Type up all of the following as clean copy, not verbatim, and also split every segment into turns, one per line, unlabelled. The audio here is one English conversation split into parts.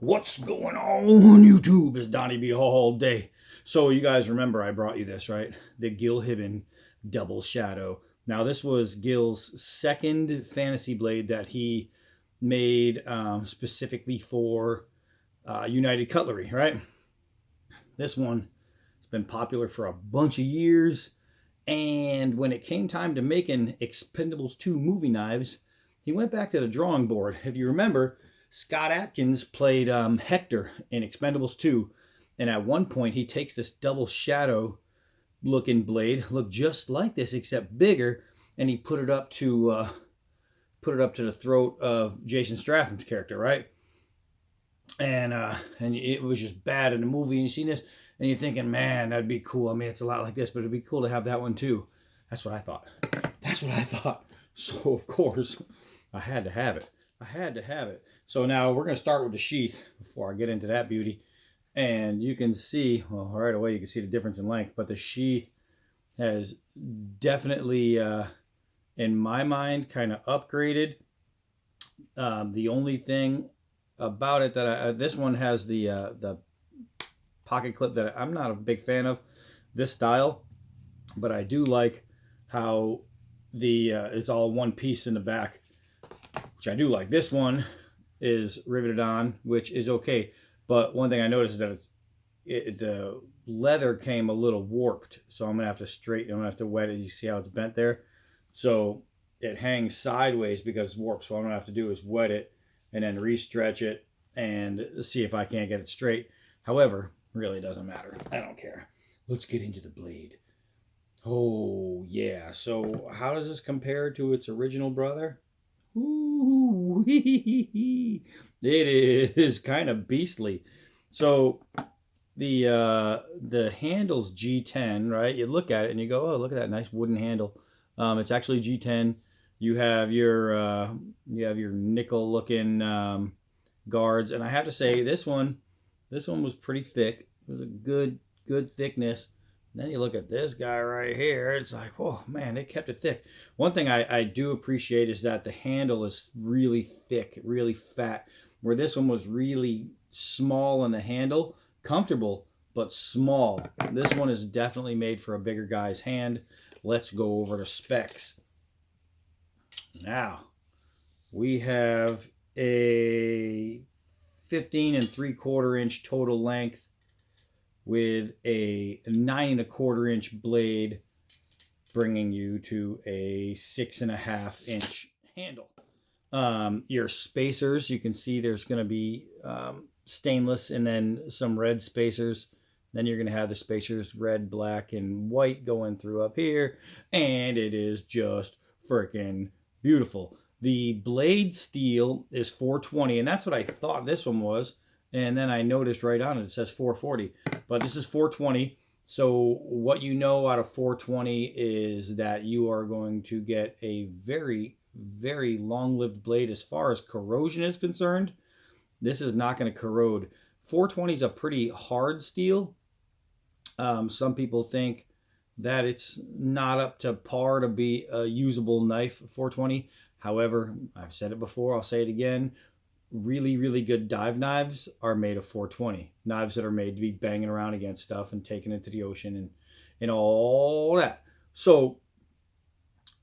What's going on YouTube? Is Donnie B all day. So you guys remember I brought you this, right? The Gil Hibben Double Shadow. Now this was Gil's second fantasy blade that he made specifically for United Cutlery, right? This one has been popular for a bunch of years. And when it came time to making Expendables 2 movie knives, he went back to the drawing board. If you remember, Scott Adkins played Hector in Expendables 2, and at one point he takes this double shadow looking blade, looked just like this except bigger, and he put it up to the throat of Jason Statham's character, right? And it was just bad in the movie. And you see this, and you're thinking, man, that'd be cool. I mean, it's a lot like this, but it'd be cool to have that one too. That's what I thought. That's what I thought. So of course, I had to have it. I had to have it. So now we're going to start with the sheath before I get into that beauty. And you can see, well, right away you can see the difference in length, but the sheath has definitely, in my mind, kind of upgraded. The only thing about it that this one has the pocket clip that I'm not a big fan of this style, but I do like how it's all one piece in the back, which I do like. This one is riveted on, which is okay. But one thing I noticed is that the leather came a little warped. So I'm going to have to straighten, I'm going to have to wet it. You see how it's bent there? So it hangs sideways because it's warped. So what I'm going to have to do is wet it and then re-stretch it and see if I can't get it straight. However, really doesn't matter. I don't care. Let's get into the blade. Oh, yeah. So how does this compare to its original brother? Ooh, it is kind of beastly. So the handle's G10, right? You look at it and you go, oh, look at that nice wooden handle. It's actually G10. You have your nickel looking guards, and I have to say this one was pretty thick. It was a good thickness. Then you look at this guy right here. It's like, oh man, they kept it thick. One thing I do appreciate is that the handle is really thick, really fat, where this one was really small in the handle, comfortable, but small. This one is definitely made for a bigger guy's hand. Let's go over the specs. Now, we have a 15 3/4 inch total length with a 9 1/4 inch blade, bringing you to a 6.5 inch handle. Your spacers, you can see there's going to be stainless and then some red spacers. Then you're going to have the spacers red, black, and white going through up here, and it is just freaking beautiful. The blade steel is 420, and that's what I thought this one was. And then I noticed right on it, it says 440, but this is 420. So what you know out of 420 is that you are going to get a very, very long-lived blade as far as corrosion is concerned. This is not going to corrode. 420 is a pretty hard steel. Some people think that it's not up to par to be a usable knife, 420. However, I've said it before, I'll say it again. Really, really good dive knives are made of 420. Knives that are made to be banging around against stuff and taking it to the ocean and all that. So,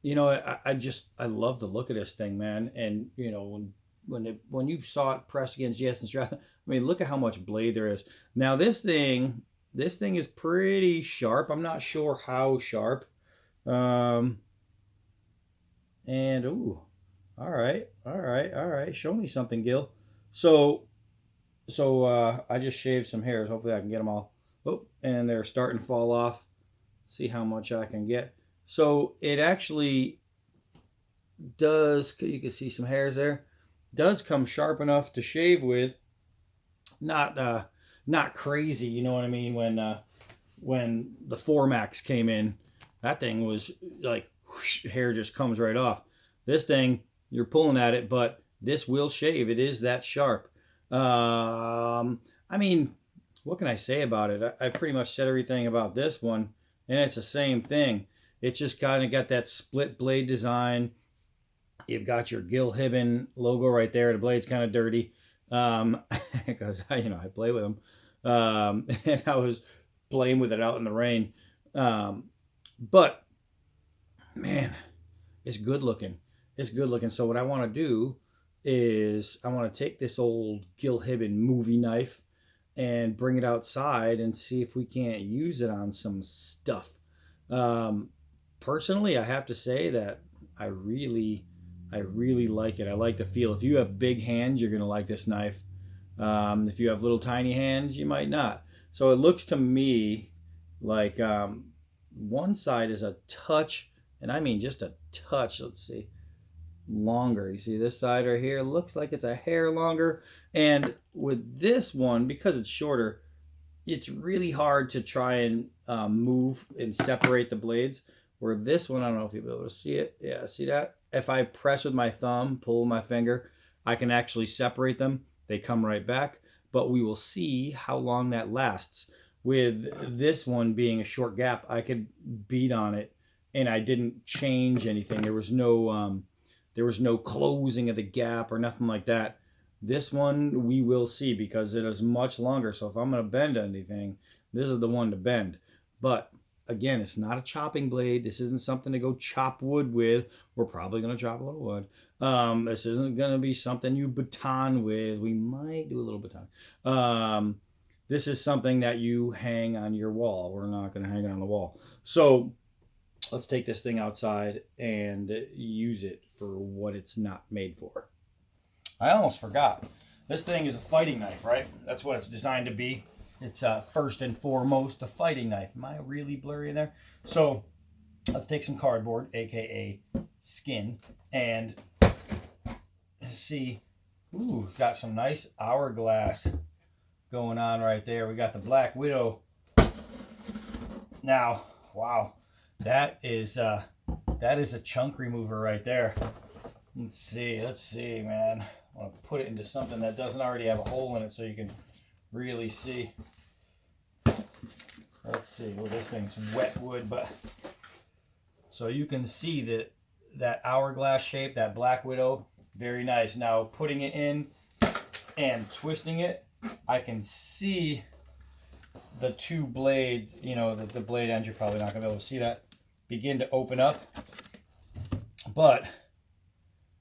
you know, I love the look of this thing, man. And, you know, when you saw it pressed against Jason Stratham, I mean, look at how much blade there is. Now, this thing is pretty sharp. I'm not sure how sharp. And, ooh. All right. Show me something, Gil. So I just shaved some hairs. Hopefully I can get them all. Oh, and they're starting to fall off. See how much I can get. So it actually does, you can see some hairs there, does come sharp enough to shave with. Not crazy, you know what I mean? When the 4Max came in, that thing was like, whoosh, hair just comes right off. This thing, you're pulling at it, but this will shave. It is that sharp. I mean, what can I say about it? I pretty much said everything about this one, and it's the same thing. It's just kind of got that split blade design. You've got your Gil Hibben logo right there. The blade's kind of dirty. because I play with them, and I was playing with it out in the rain. But man, it's good looking. It's good looking. So what I want to do is I want to take this old Gil Hibben movie knife and bring it outside and see if we can't use it on some stuff. Um, Personally, I have to say that I really like it. I like the feel. If you have big hands, you're gonna like this knife. If you have little tiny hands, you might not. So it looks to me like one side is a touch, and I mean just a touch. Let's see, longer. You see this side right here? Looks like it's a hair longer. And with this one, because it's shorter, it's really hard to try and move and separate the blades. Where this one, I don't know if you'll be able to see it. Yeah, see that? If I press with my thumb, pull my finger, I can actually separate them. They come right back. But we will see how long that lasts. With this one being a short gap, I could beat on it, and I didn't change anything. There was no closing of the gap or nothing like that. This one we will see because it is much longer. So if I'm going to bend anything, this is the one to bend. But again, it's not a chopping blade. This isn't something to go chop wood with. We're probably going to chop a little wood. This isn't going to be something you baton with. We might do a little baton. This is something that you hang on your wall. We're not going to hang it on the wall. So let's take this thing outside and use it for what it's not made for. I almost forgot. This thing is a fighting knife, right? That's what it's designed to be. It's first and foremost a fighting knife. Am I really blurry in there? So let's take some cardboard, aka skin, and see. Ooh, got some nice hourglass going on right there. We got the Black Widow. Now, wow, that is a chunk remover right there. Let's see, man. I want to put it into something that doesn't already have a hole in it so you can really see. Let's see. Well, this thing's wet wood, but so you can see that hourglass shape, that Black Widow, very nice. Now putting it in and twisting it, I can see the two blades, the blade ends, you're probably not going to be able to see that, begin to open up, but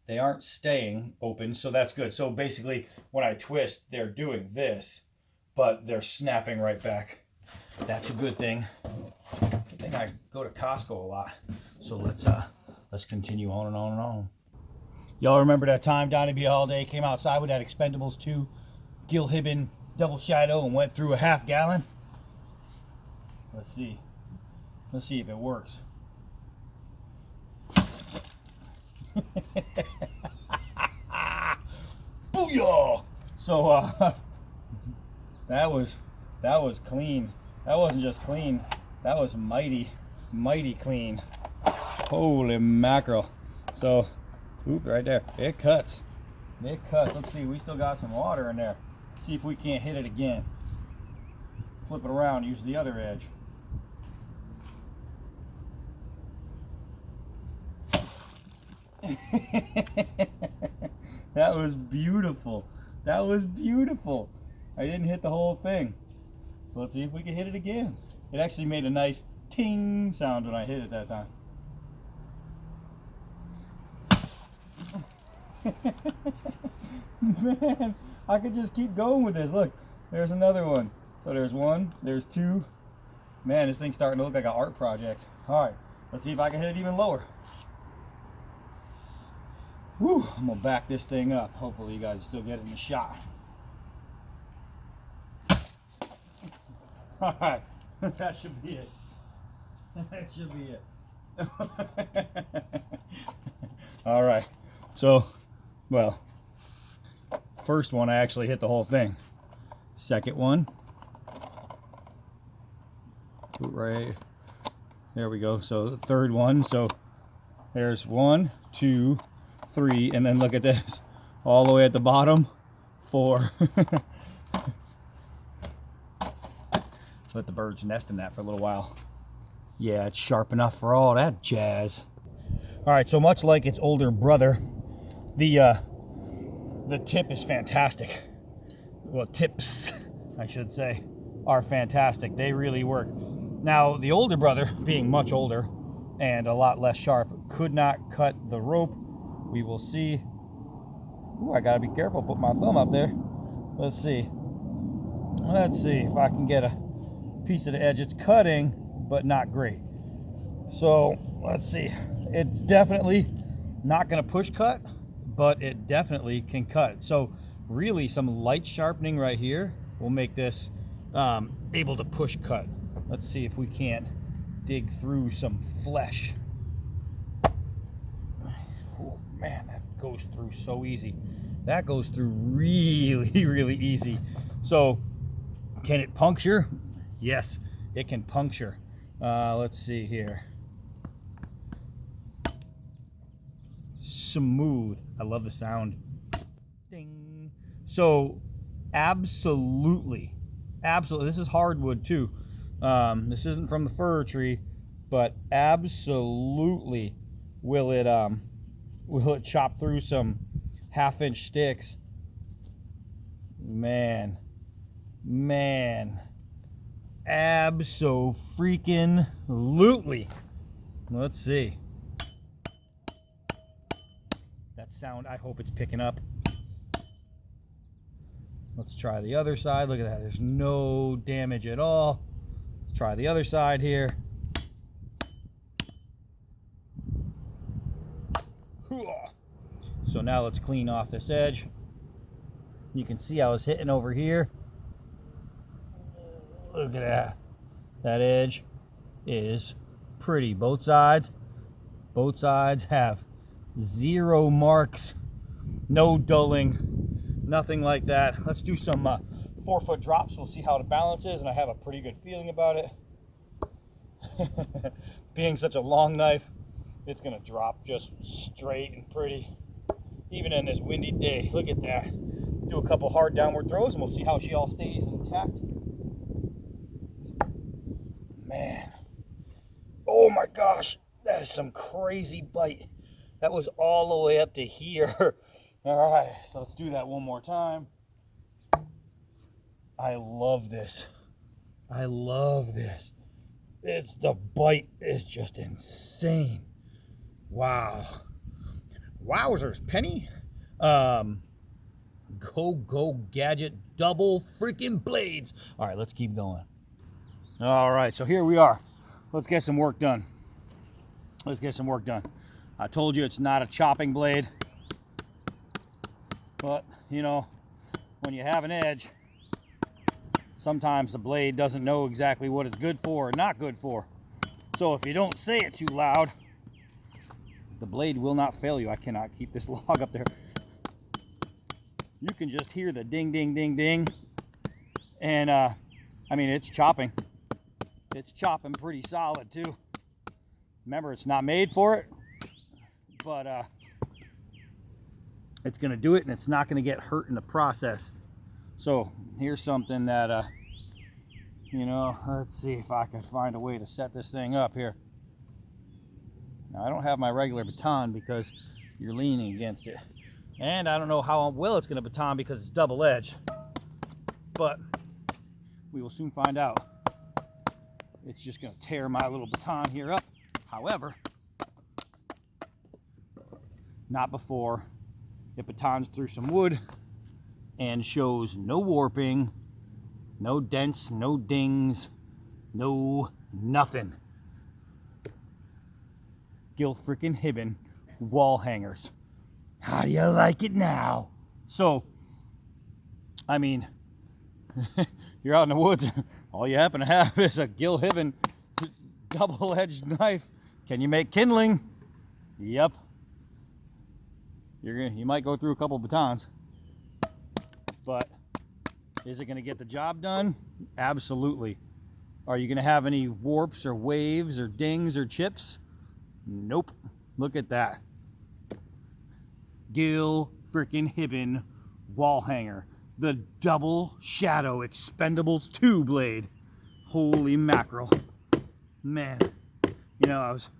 they aren't staying open, so that's good. So basically, when I twist, they're doing this, but they're snapping right back. That's a good thing. Good thing I go to Costco a lot. So let's continue on and on and on. Y'all remember that time Donnie B all day came outside with that Expendables 2 Gil Hibben double shadow and went through a half gallon? Let's see. Let's see if it works. Booyah! So that was clean. That wasn't just clean. That was mighty clean. Holy mackerel! So, oop, right there. It cuts. It cuts. Let's see. We still got some water in there. Let's see if we can't hit it again. Flip it around. Use the other edge. That was beautiful. That was beautiful. I didn't hit the whole thing. So let's see if we can hit it again. It actually made a nice ting sound when I hit it that time. Man, I could just keep going with this. Look, there's another one. So there's one, there's two. Man, this thing's starting to look like an art project. All right, let's see if I can hit it even lower. Whew, I'm gonna back this thing up. Hopefully you guys still get in the shot. All right, that should be it. That should be it. All right, so, well, first one I actually hit the whole thing. Second one, right there we go. So the third one, so there's 1, 2, 3, and then look at this, all the way at the bottom, 4. Let the birds nest in that for a little while. Yeah, it's sharp enough for all that jazz. All right, so much like its older brother, the tip is fantastic. well, tips, I should say, are fantastic. They really work. Now, the older brother, being much older and a lot less sharp, could not cut the rope. We will see. Ooh, I gotta be careful, put my thumb up there. Let's see. Let's see if I can get a piece of the edge. It's cutting, but not great. So let's see. It's definitely not gonna push cut, but it definitely can cut. So really some light sharpening right here will make this able to push cut. Let's see if we can't dig through some flesh. Oh man, that goes through so easy. That goes through really, really easy. So can it puncture? Yes, it can puncture. Let's see here. Smooth. I love the sound. Ding. So absolutely. This is hardwood too. This isn't from the fir tree, but absolutely will it chop through some half-inch sticks. Man, abso-freaking-lutely. Let's see. That sound, I hope it's picking up. Let's try the other side. Look at that. There's no damage at all. Let's try the other side here. So now let's clean off this edge. You can see I was hitting over here. Look at that. That edge is pretty. Both sides have 0 marks, no dulling, nothing like that. Let's do some 4-foot drops. We'll see how the balance is, and I have a pretty good feeling about it. Being such a long knife, it's gonna drop just straight and pretty, even in this windy day. Look at that. Do a couple hard downward throws, and we'll see how she all stays intact. Man, oh my gosh, that is some crazy bite. That was all the way up to here. All right, so let's do that one more time. I love this. I love this. The bite is just insane. Wow. Wowzers, Penny. Go Gadget double freaking blades. All right, let's keep going. All right, so here we are. Let's get some work done. I told you it's not a chopping blade, but you know, when you have an edge, sometimes the blade doesn't know exactly what it's good for or not good for. So if you don't say it too loud, the blade will not fail you. I cannot keep this log up there. You can just hear the ding, ding, ding, ding. And I mean, it's chopping. It's chopping pretty solid too. Remember, it's not made for it, but it's gonna do it, and it's not gonna get hurt in the process. So here's something that you know, let's see if I can find a way to set this thing up here. Now, I don't have my regular baton because you're leaning against it, and I don't know how well it's gonna baton because it's double edged, but we will soon find out. It's just gonna tear my little baton here up. However, not before it batons through some wood and shows no warping, no dents, no dings, no nothing. Gil freaking Hibben wall hangers. How do you like it now? So, I mean, you're out in the woods, all you happen to have is a Gil Hibben double-edged knife. Can you make kindling? Yep. You might go through a couple batons, but is it going to get the job done? Absolutely. Are you going to have any warps or waves or dings or chips? Nope. Look at that. Gil freaking Hibben wall hanger. The double shadow Expendables 2 blade. Holy mackerel. Man, you know, I was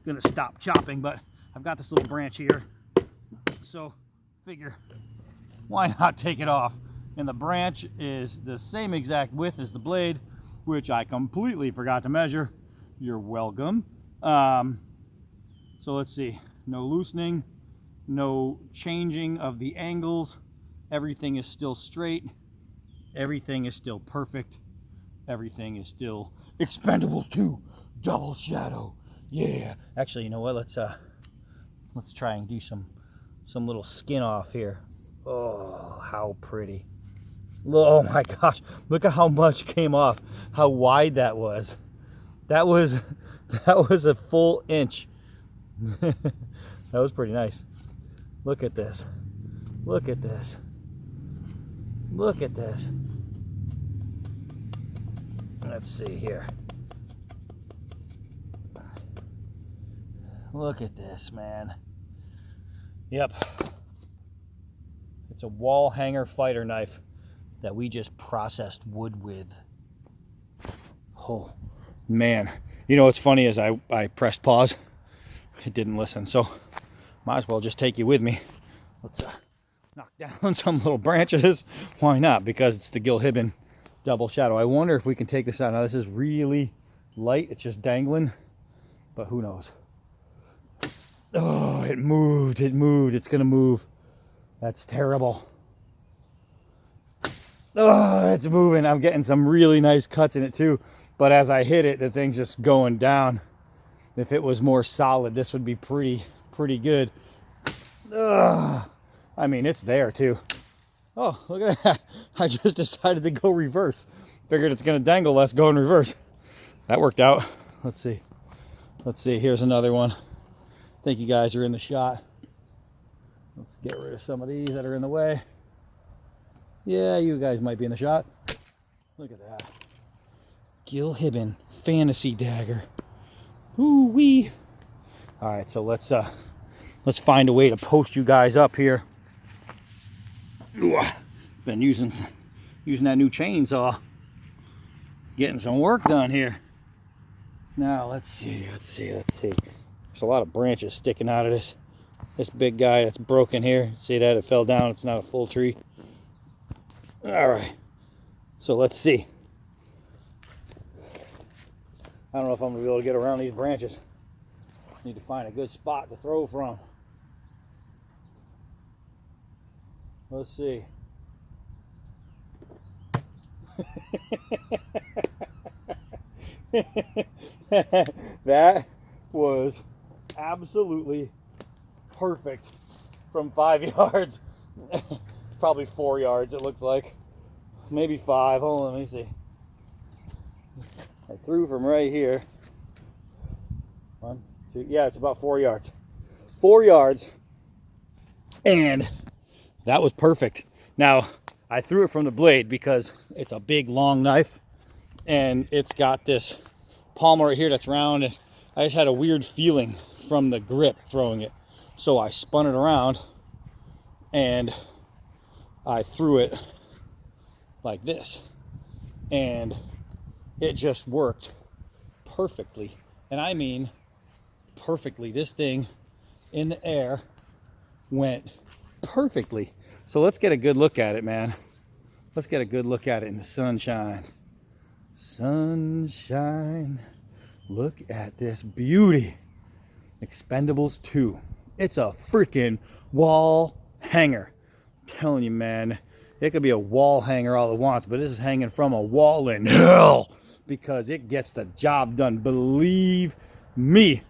gonna stop chopping, but I've got this little branch here, so figure why not take it off And the branch is the same exact width as the blade, which I completely forgot to measure. You're welcome. So let's see, no loosening, no changing of the angles. Everything is still straight. Everything is still perfect. Everything is still Expendables 2 double shadow. Yeah. Actually, you know what? Let's try and do some little skin off here. Oh, how pretty. Oh my gosh, look at how much came off. How wide that was. That was a full inch. That was pretty nice. Look at this. Look at this. Look at this. Let's see here. Look at this, man. Yep. It's a wall hanger fighter knife that we just processed wood with. Oh, man. You know what's funny is I pressed pause. It didn't listen, so might as well just take you with me. Let's knock down some little branches. Why not? Because it's the Gil Hibben double shadow. I wonder if we can take this out. Now this is really light. It's just dangling, but who knows? Oh, it moved. It moved. It's gonna move. That's terrible. Oh, it's moving. I'm getting some really nice cuts in it too. But as I hit it, the thing's just going down. If it was more solid, this would be pretty good. Ugh. I mean, it's there too. Oh, look at that. I just decided to go reverse. Figured it's going to dangle less, go in reverse. That worked out. Let's see. Let's see. Here's another one. I think you guys are in the shot. Let's get rid of some of these that are in the way. Yeah, you guys might be in the shot. Look at that. Gil Hibben fantasy dagger. Ooh wee. All right, so let's find a way to post you guys up here. Ooh, been using that new chainsaw, getting some work done here. Now let's see. There's a lot of branches sticking out of this big guy that's broken here. See that? It fell down. It's not a full tree. All right, so let's see. I don't know if I'm gonna be able to get around these branches. Need to find a good spot to throw from. Let's see. That was absolutely perfect from 5 yards. Probably 4 yards, it looks like. Maybe 5. Hold on, let me see. I threw from right here. 1, 2, yeah, it's about 4 yards. 4 yards. And that was perfect. Now, I threw it from the blade because it's a big, long knife. And it's got this pommel right here that's round. And I just had a weird feeling from the grip throwing it. So I spun it around and I threw it like this. And it just worked perfectly. And I mean perfectly. This thing in the air went perfectly. So let's get a good look at it, man. Let's get a good look at it in the sunshine. Sunshine. Look at this beauty. Expendables 2. It's a freaking wall hanger. I'm telling you, man. It could be a wall hanger all it wants, but this is hanging from a wall in hell because it gets the job done. Believe me,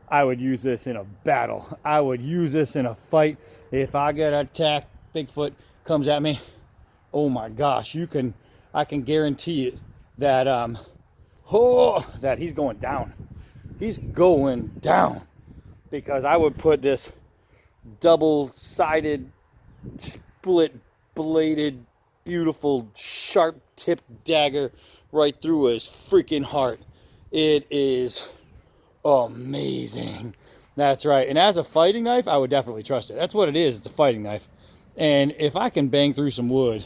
I would use this in a battle. I would use this in a fight. If I get attacked, Bigfoot comes at me, oh my gosh, I can guarantee it that that he's going down. He's going down because I would put this double-sided, split-bladed, beautiful, sharp-tipped dagger right through his freaking heart. It is amazing. That's right. And as a fighting knife, I would definitely trust it. That's what it is. It's a fighting knife. And if I can bang through some wood,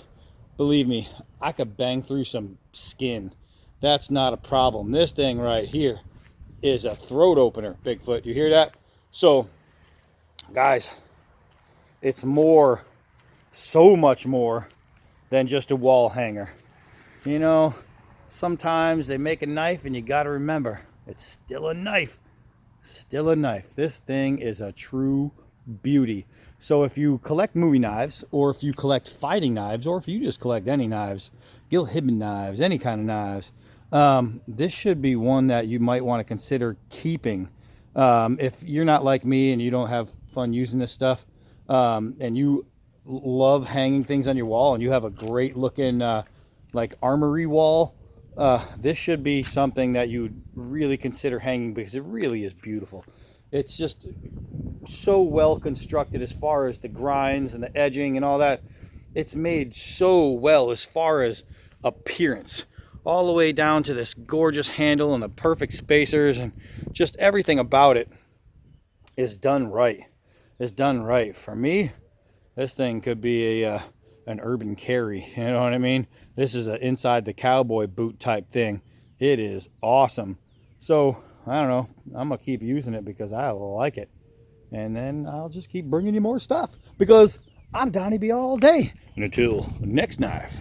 believe me, I could bang through some skin. That's not a problem. This thing right here is a throat opener, Bigfoot. You hear that? So, guys, it's more, so much more than just a wall hanger. You know, sometimes they make a knife and you got to remember, it's still a knife. Still a knife. This thing is a true beauty. So if you collect movie knives, or if you collect fighting knives, or if you just collect any knives, Gil Hibben knives, any kind of knives, this should be one that you might want to consider keeping. If you're not like me and you don't have fun using this stuff, and you love hanging things on your wall, and you have a great looking like armory wall, this should be something that you would really consider hanging, because it really is beautiful. It's just so well constructed as far as the grinds and the edging and all that. It's made so well as far as appearance, all the way down to this gorgeous handle and the perfect spacers, and just everything about it is done right. It's done right. For me, this thing could be an urban carry, you know what I mean? This is an inside the cowboy boot type thing. It is awesome. So I don't know, I'm gonna keep using it because I like it, and then I'll just keep bringing you more stuff because I'm Donnie B all day. And until next knife.